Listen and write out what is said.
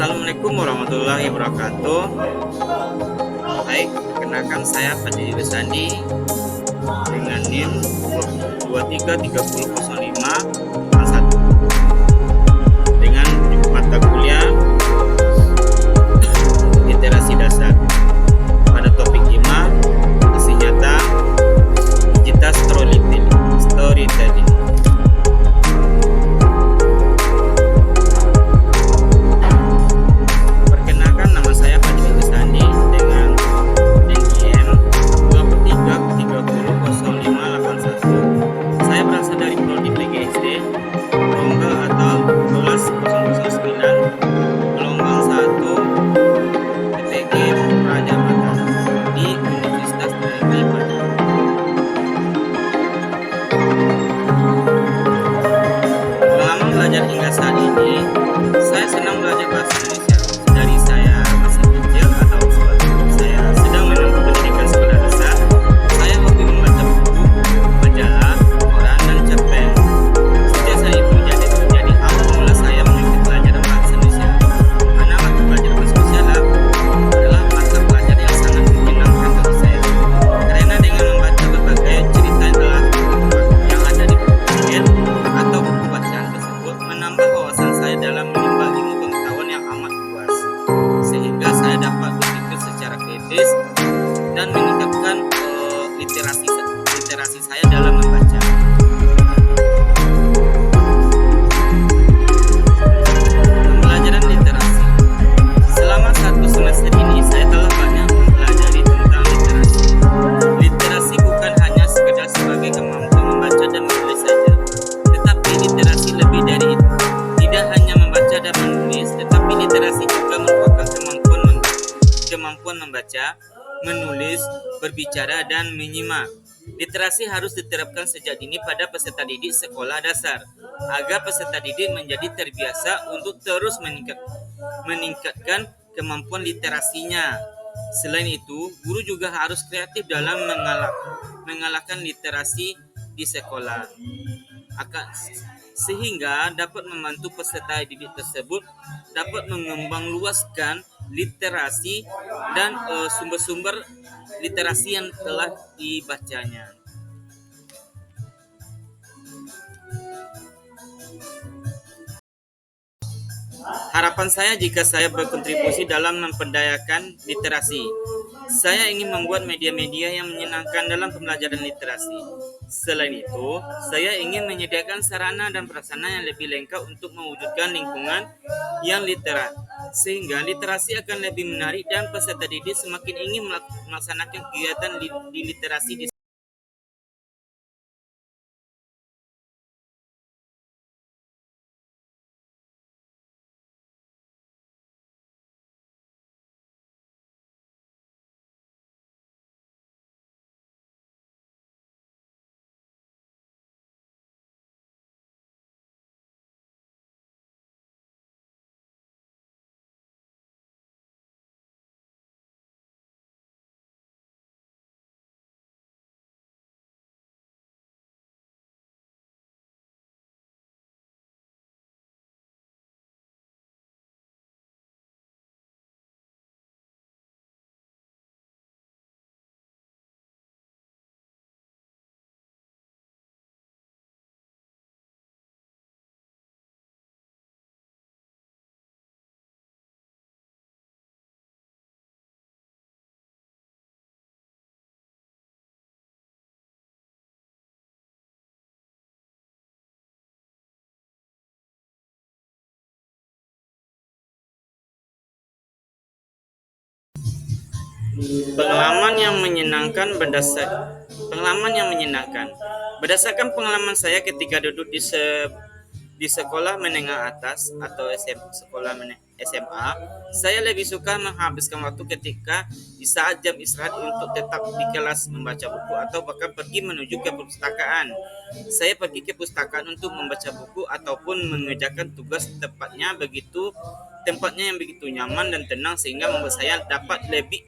Assalamualaikum warahmatullahi wabarakatuh. Baik, perkenalkan saya Fadli Sandi dengan NIM 233005 kelas 1 dengan mata kuliah literasi dasar pada topik 5 isi nyata digital storytelling. Belajar hingga saat ini, saya senang belajar bahasa Indonesia. Dari saya masih kecil atau saya sedang menempuh pendidikan sekolah dasar, saya hobi membaca buku, majalah, koran, dan cerpen. Sejak saat itu jadi awal mula saya mengikuti pelajaran bahasa Indonesia. Karena mata pelajaran bahasa Indonesia adalah mata pelajaran yang sangat menyenangkan bagi saya. Karena dengan membaca berbagai cerita yang ada di buku atau buku bacaan menambah wawasan saya dalam menimba ilmu pengetahuan yang amat luas, sehingga saya dapat berpikir secara kritis dan meningkatkan literasi saya dalam membaca. Pembelajaran literasi. Selama 1 semester ini saya telah banyak mempelajari tentang literasi. Literasi bukan hanya sekedar sebagai kemampuan membaca dan menulis saja, tetapi literasi lebih dari itu. Tidak hanya membaca dan menulis, tetapi literasi juga merupakan kemampuan membaca, menulis, berbicara, dan menyimak. Literasi harus diterapkan sejak dini pada peserta didik sekolah dasar, agar peserta didik menjadi terbiasa untuk terus meningkatkan kemampuan literasinya. Selain itu, guru juga harus kreatif dalam mengalahkan literasi di sekolah, sehingga dapat membantu peserta didik tersebut dapat mengembangluaskan literasi dan sumber-sumber literasi yang telah dibacanya. Harapan saya jika saya berkontribusi dalam memperdayakan literasi, saya ingin membuat media-media yang menyenangkan dalam pembelajaran literasi. Selain itu, saya ingin menyediakan sarana dan prasarana yang lebih lengkap untuk mewujudkan lingkungan yang literat, sehingga literasi akan lebih menarik dan peserta didik semakin ingin melaksanakan kegiatan di literasi di Pengalaman yang menyenangkan. Berdasarkan pengalaman saya ketika duduk di sekolah menengah atas atau SMA, saya lebih suka menghabiskan waktu ketika di saat jam istirahat untuk tetap di kelas membaca buku atau bahkan pergi menuju ke perpustakaan. Saya pergi ke perpustakaan untuk membaca buku ataupun mengerjakan tugas tempatnya yang begitu nyaman dan tenang, sehingga membuat saya dapat lebih